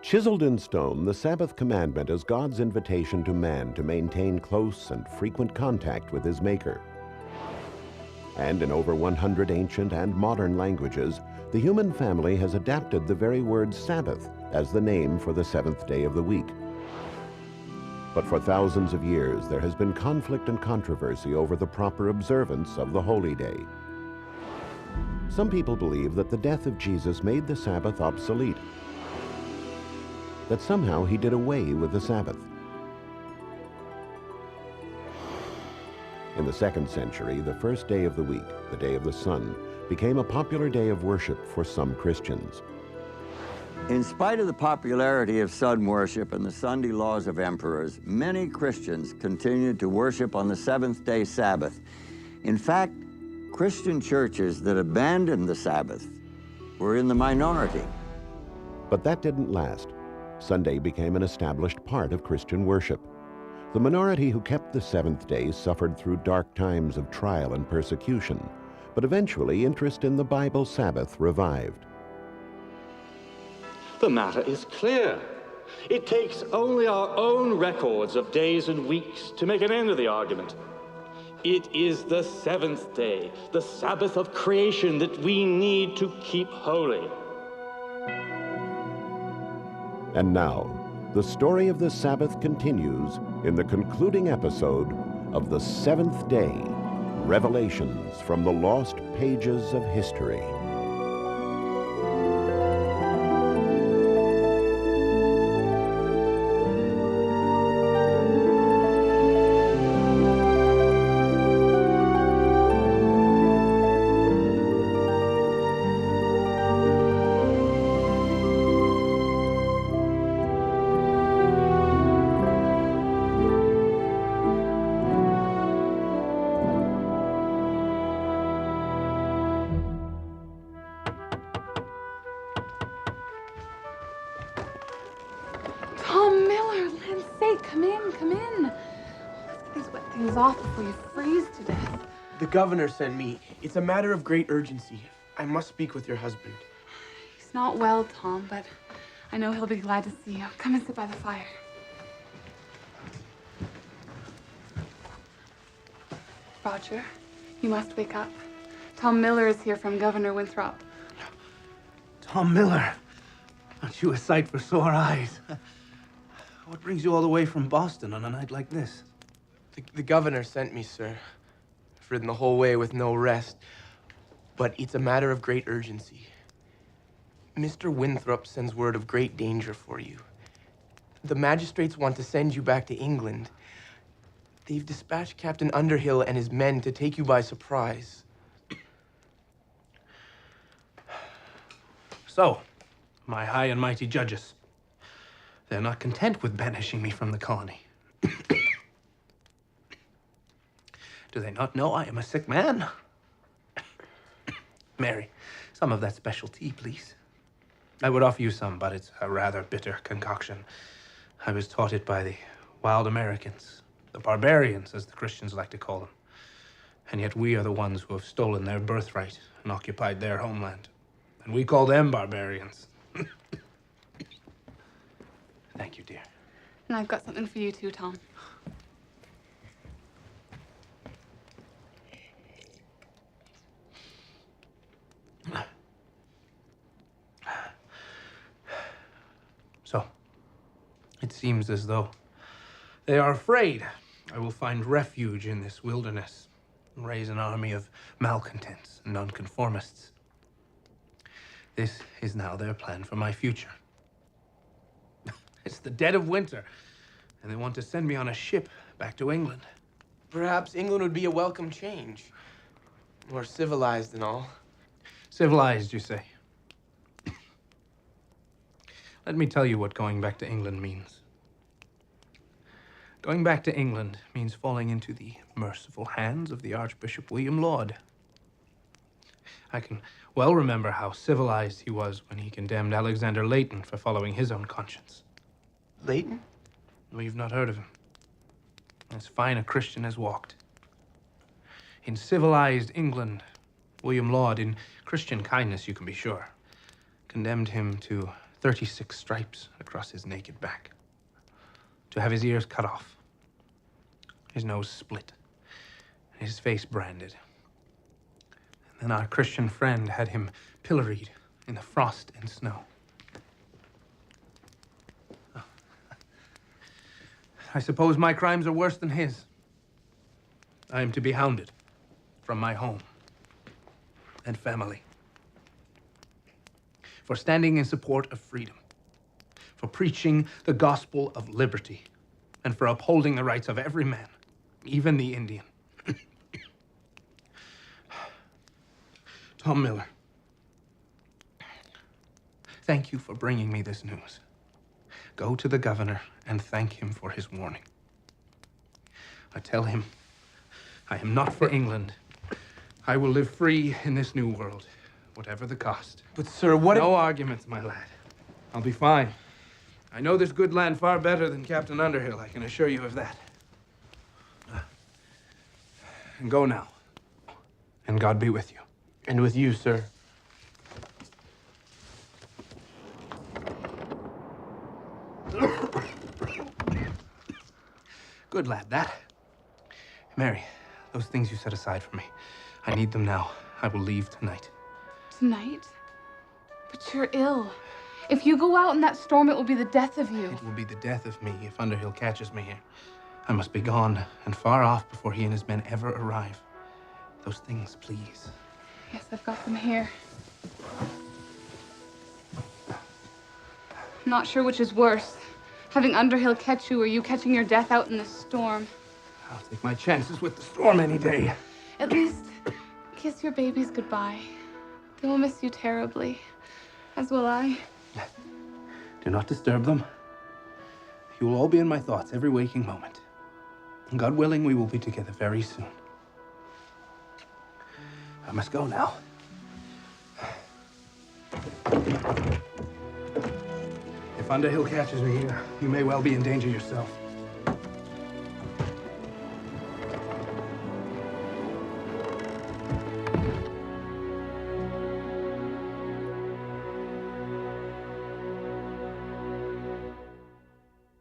Chiseled in stone, the Sabbath commandment is God's invitation to man to maintain close and frequent contact with his Maker. And in over 100 ancient and modern languages, the human family has adapted the very word Sabbath as the name for the seventh day of the week. But for thousands of years, there has been conflict and controversy over the proper observance of the holy day. Some people believe that the death of Jesus made the Sabbath obsolete, that somehow he did away with the Sabbath. In the 2nd century, the first day of the week, the day of the sun, became a popular day of worship for some Christians. In spite of the popularity of sun worship and the Sunday laws of emperors, many Christians continued to worship on the seventh-day Sabbath. In fact, Christian churches that abandoned the Sabbath were in the minority. But that didn't last. Sunday became an established part of Christian worship. The minority who kept the seventh day suffered through dark times of trial and persecution, but eventually interest in the Bible Sabbath revived. The matter is clear. It takes only our own records of days and weeks to make an end of the argument. It is the seventh day, the Sabbath of creation, that we need to keep holy. And now, the story of the Sabbath continues in the concluding episode of The Seventh Day, Revelations from the Lost Pages of History. Off before you freeze to death. The governor sent me. It's a matter of great urgency. I must speak with your husband. He's not well, Tom, but I know he'll be glad to see you. Come and sit by the fire. Roger, you must wake up. Tom Miller is here from Governor Winthrop. Tom Miller? Aren't you a sight for sore eyes? What brings you all the way from Boston on a night like this? The governor sent me, sir. I've ridden the whole way with no rest. But it's a matter of great urgency. Mr. Winthrop sends word of great danger for you. The magistrates want to send you back to England. They've dispatched Captain Underhill and his men to take you by surprise. So, my high and mighty judges, they're not content with banishing me from the colony. Do they not know I am a sick man? Mary, some of that special tea, please. I would offer you some, but it's a rather bitter concoction. I was taught it by the wild Americans, the barbarians, as the Christians like to call them. And yet we are the ones who have stolen their birthright and occupied their homeland. And we call them barbarians. Thank you, dear. And I've got something for you too, Tom. So, it seems as though they are afraid I will find refuge in this wilderness and raise an army of malcontents and nonconformists. This is now their plan for my future. It's the dead of winter, and they want to send me on a ship back to England. Perhaps England would be a welcome change. More civilized and all. Civilized, you say? Let me tell you what going back to England means. Going back to England means falling into the merciful hands of the Archbishop William Laud. I can well remember how civilized he was when he condemned Alexander Leighton for following his own conscience. Leighton? Well, you've not heard of him. As fine a Christian as walked. In civilized England, William Laud, in Christian kindness, you can be sure, condemned him to 36 stripes across his naked back, to have his ears cut off, his nose split, and his face branded. And then our Christian friend had him pilloried in the frost and snow. I suppose my crimes are worse than his. I am to be hounded from my home and family for standing in support of freedom, for preaching the gospel of liberty, and for upholding the rights of every man, even the Indian. Tom Miller, thank you for bringing me this news. Go to the governor and thank him for his warning. I tell him I am not for England. I will live free in this new world, whatever the cost. But, sir, what No arguments, my lad. I'll be fine. I know this good land far better than Captain Underhill, I can assure you of that. And go now. And God be with you. And with you, sir. Good lad, that. Mary, those things you set aside for me, I need them now. I will leave tonight. Tonight? But you're ill. If you go out in that storm, it will be the death of you. It will be the death of me if Underhill catches me here. I must be gone and far off before he and his men ever arrive. Those things, please. Yes, I've got them here. I'm not sure which is worse, having Underhill catch you or you catching your death out in the storm. I'll take my chances with the storm any day. At least, kiss your babies goodbye. They will miss you terribly, as will I. Do not disturb them. You will all be in my thoughts every waking moment. And God willing, we will be together very soon. I must go now. If Underhill catches me here, you may well be in danger yourself.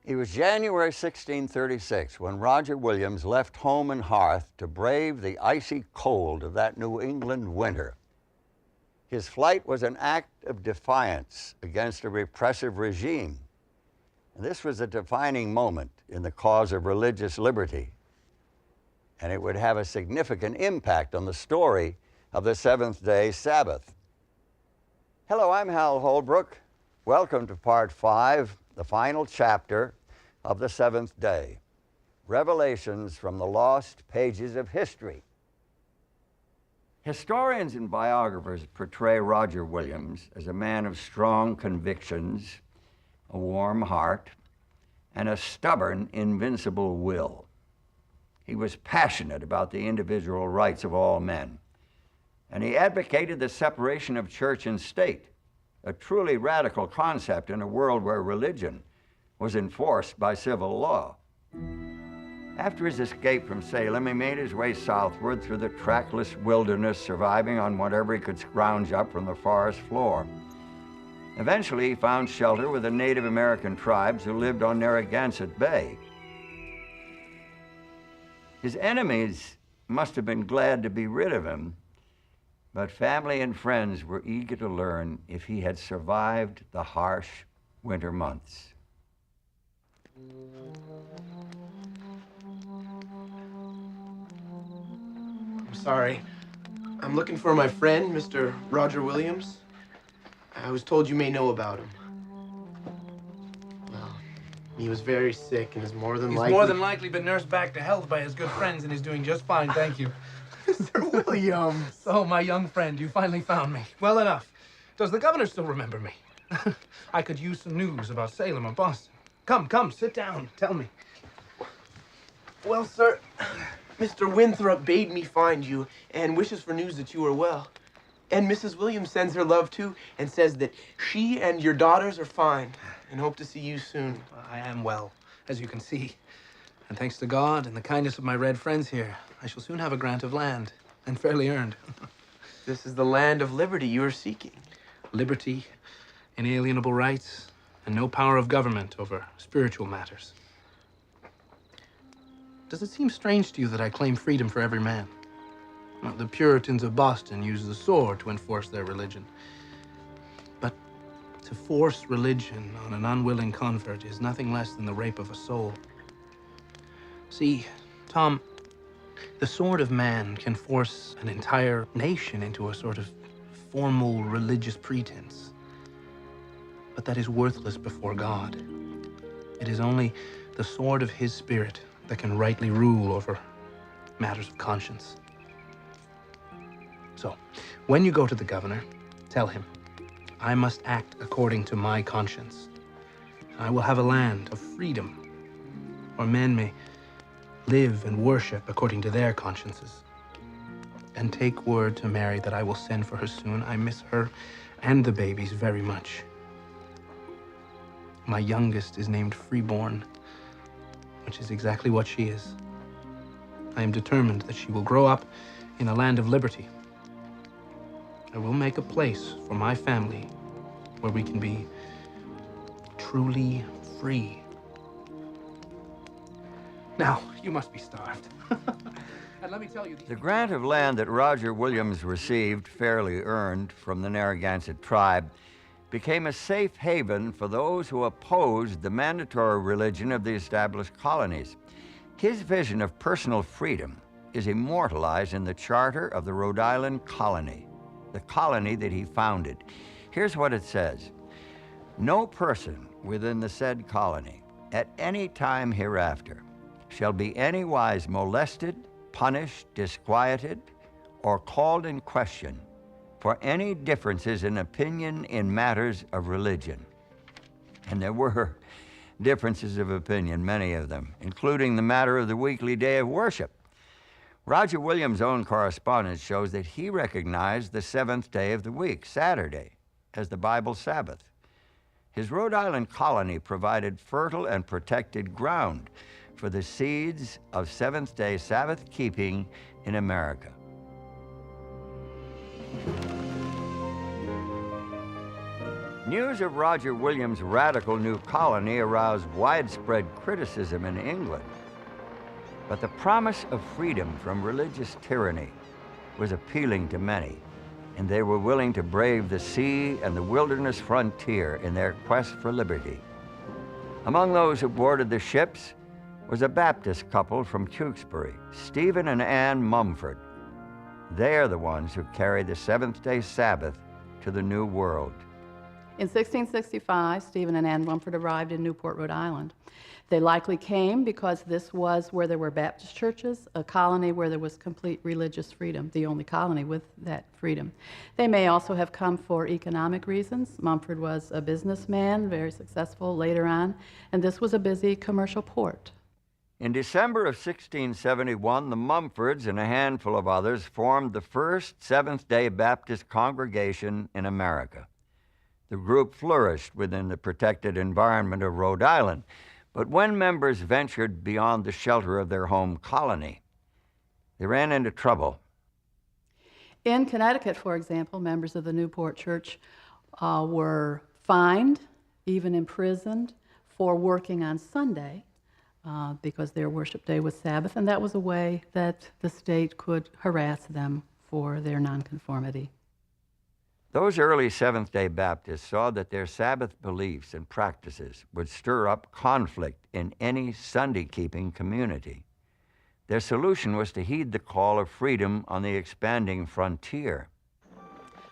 It was January 1636 when Roger Williams left home and hearth to brave the icy cold of that New England winter. His flight was an act of defiance against a repressive regime. And this was a defining moment in the cause of religious liberty. And it would have a significant impact on the story of the seventh-day Sabbath. Hello, I'm Hal Holbrook. Welcome to Part 5, the final chapter of the seventh day, Revelations from the Lost Pages of History. Historians and biographers portray Roger Williams as a man of strong convictions, a warm heart, and a stubborn, invincible will. He was passionate about the individual rights of all men, and he advocated the separation of church and state, a truly radical concept in a world where religion was enforced by civil law. After his escape from Salem, he made his way southward through the trackless wilderness, surviving on whatever he could scrounge up from the forest floor. Eventually, he found shelter with the Native American tribes who lived on Narragansett Bay. His enemies must have been glad to be rid of him, but family and friends were eager to learn if he had survived the harsh winter months. I'm sorry. I'm looking for my friend, Mr. Roger Williams. I was told you may know about him. Well, he was very sick and is more than likely... He's more than likely been nursed back to health by his good friends and is doing just fine, thank you. Mr. Williams! So, my young friend, you finally found me. Well enough. Does the governor still remember me? I could use some news about Salem or Boston. Come, sit down. Tell me. Well, sir, Mr. Winthrop bade me find you and wishes for news that you are well. And Mrs. Williams sends her love, too, and says that she and your daughters are fine and hope to see you soon. I am well, as you can see. And thanks to God and the kindness of my red friends here, I shall soon have a grant of land, and fairly earned. This is the land of liberty you are seeking. Liberty inalienable rights, and no power of government over spiritual matters. Does it seem strange to you that I claim freedom for every man? Well, the Puritans of Boston used the sword to enforce their religion. But to force religion on an unwilling convert is nothing less than the rape of a soul. See, Tom, the sword of man can force an entire nation into a sort of formal religious pretense. But that is worthless before God. It is only the sword of his spirit that can rightly rule over matters of conscience. So, when you go to the governor, tell him, I must act according to my conscience. I will have a land of freedom, where men may live and worship according to their consciences. And take word to Mary that I will send for her soon. I miss her and the babies very much. My youngest is named Freeborn, which is exactly what she is. I am determined that she will grow up in a land of liberty. I will make a place for my family where we can be truly free. Now, you must be starved. And let me tell you, The grant of land that Roger Williams received, fairly earned, from the Narragansett tribe, became a safe haven for those who opposed the mandatory religion of the established colonies. His vision of personal freedom is immortalized in the charter of the Rhode Island colony, the colony that he founded. Here's what it says: "No person within the said colony at any time hereafter shall be anywise molested, punished, disquieted, or called in question for any differences in opinion in matters of religion." And there were differences of opinion, many of them, including the matter of the weekly day of worship. Roger Williams' own correspondence shows that he recognized the seventh day of the week, Saturday, as the Bible Sabbath. His Rhode Island colony provided fertile and protected ground for the seeds of seventh-day Sabbath keeping in America. News of Roger Williams' radical new colony aroused widespread criticism in England. But the promise of freedom from religious tyranny was appealing to many, and they were willing to brave the sea and the wilderness frontier in their quest for liberty. Among those who boarded the ships was a Baptist couple from Tewksbury, Stephen and Anne Mumford. They are the ones who carried the seventh-day Sabbath to the New World. In 1665, Stephen and Anne Mumford arrived in Newport, Rhode Island. They likely came because this was where there were Baptist churches, a colony where there was complete religious freedom, the only colony with that freedom. They may also have come for economic reasons. Mumford was a businessman, very successful later on, and this was a busy commercial port. In December of 1671, the Mumfords and a handful of others formed the first Seventh-day Baptist congregation in America. The group flourished within the protected environment of Rhode Island, but when members ventured beyond the shelter of their home colony, they ran into trouble. In Connecticut, for example, members of the Newport Church were fined, even imprisoned, for working on Sunday because their worship day was Sabbath, and that was a way that the state could harass them for their nonconformity. Those early Seventh-day Baptists saw that their Sabbath beliefs and practices would stir up conflict in any Sunday-keeping community. Their solution was to heed the call of freedom on the expanding frontier.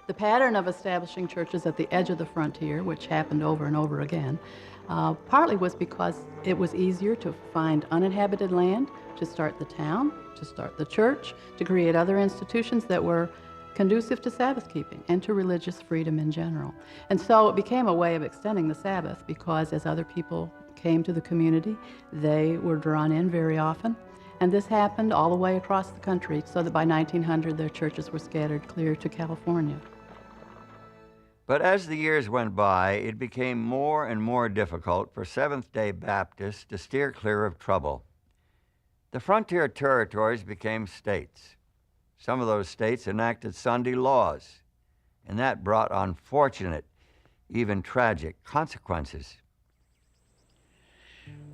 The pattern of establishing churches at the edge of the frontier, which happened over and over again, partly was because it was easier to find uninhabited land, to start the town, to start the church, to create other institutions that were conducive to Sabbath keeping and to religious freedom in general. And so it became a way of extending the Sabbath because as other people came to the community, they were drawn in very often. And this happened all the way across the country so that by 1900 their churches were scattered clear to California. But as the years went by, it became more and more difficult for Seventh-day Baptists to steer clear of trouble. The frontier territories became states. Some of those states enacted Sunday laws, and that brought unfortunate even tragic consequences.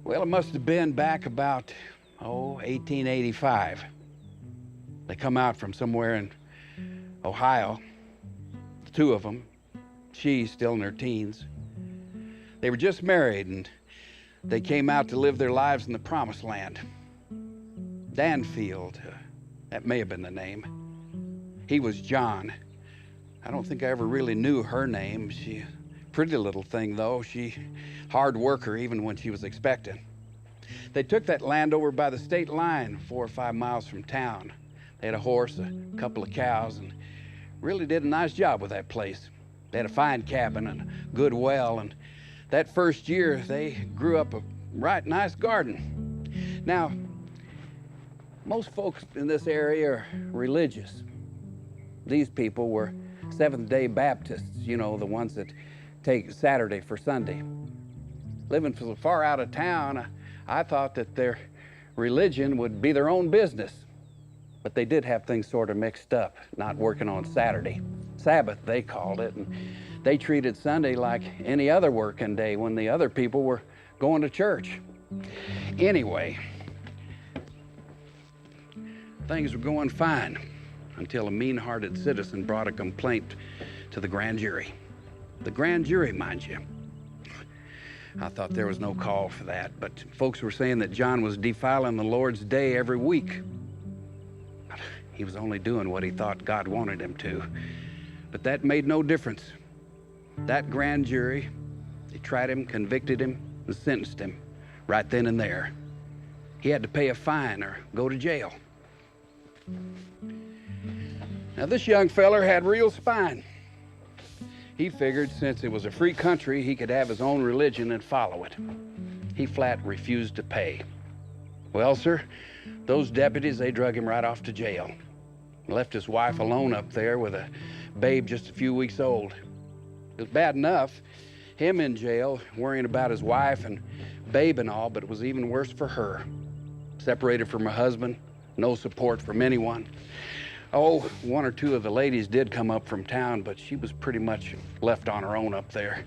Well, it must have been back about, 1885. They come out from somewhere in Ohio, the two of them, she still in her teens. They were just married, and they came out to live their lives in the Promised Land. Danfield, that may have been the name. He was John. I don't think I ever really knew her name. She, pretty little thing though. She, hard worker even when she was expecting. They took that land over by the state line, 4 or 5 miles from town. They had a horse, a couple of cows, and really did a nice job with that place. They had a fine cabin and a good well, and that first year they grew up a right nice garden. Now, most folks in this area are religious. These people were Seventh-day Baptists, you know, the ones that take Saturday for Sunday. Living so far out of town, I thought that their religion would be their own business. But they did have things sort of mixed up, not working on Saturday. Sabbath, they called it, and they treated Sunday like any other working day when the other people were going to church. Anyway, things were going fine until a mean-hearted citizen brought a complaint to the grand jury. The grand jury, mind you. I thought there was no call for that, but folks were saying that John was defiling the Lord's day every week. But he was only doing what he thought God wanted him to. But that made no difference. That grand jury, they tried him, convicted him, and sentenced him right then and there. He had to pay a fine or go to jail. Now, this young feller had real spine. He figured since it was a free country, he could have his own religion and follow it. He flat refused to pay. Well, sir, those deputies, they drug him right off to jail. Left his wife alone up there with a babe just a few weeks old. It was bad enough, him in jail, worrying about his wife and babe and all, but it was even worse for her. Separated from her husband, no support from anyone. Oh, 1 or 2 of the ladies did come up from town, but she was pretty much left on her own up there.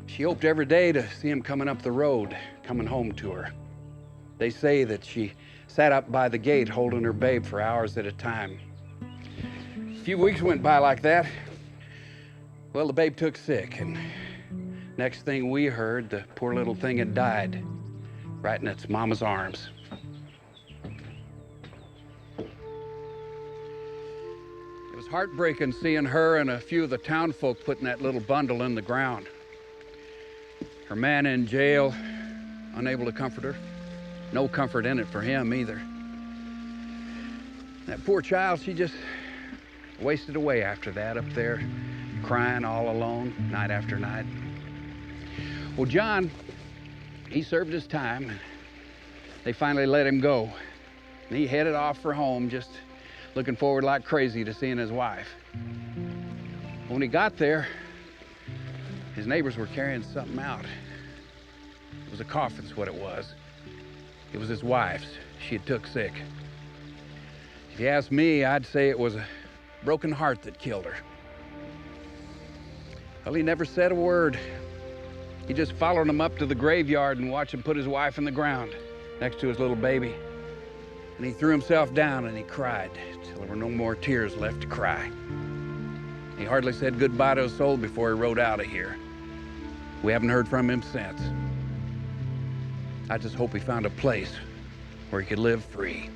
She hoped every day to see him coming up the road, coming home to her. They say that she sat up by the gate holding her babe for hours at a time. A few weeks went by like that. Well, the babe took sick, and next thing we heard, the poor little thing had died right in its mama's arms. It was heartbreaking seeing her and a few of the town folk putting that little bundle in the ground. Her man in jail, unable to comfort her. No comfort in it for him either. That poor child, she just wasted away after that up there, crying all alone, night after night. Well, John, he served his time. They finally let him go. And he headed off for home, just looking forward like crazy to seeing his wife. When he got there, his neighbors were carrying something out. It was a coffin's what it was. It was his wife's. She had took sick. If you ask me, I'd say it was a broken heart that killed her. Well, he never said a word. He just followed him up to the graveyard and watched him put his wife in the ground next to his little baby. And he threw himself down and he cried till there were no more tears left to cry. He hardly said goodbye to his soul before he rode out of here. We haven't heard from him since. I just hope he found a place where he could live free.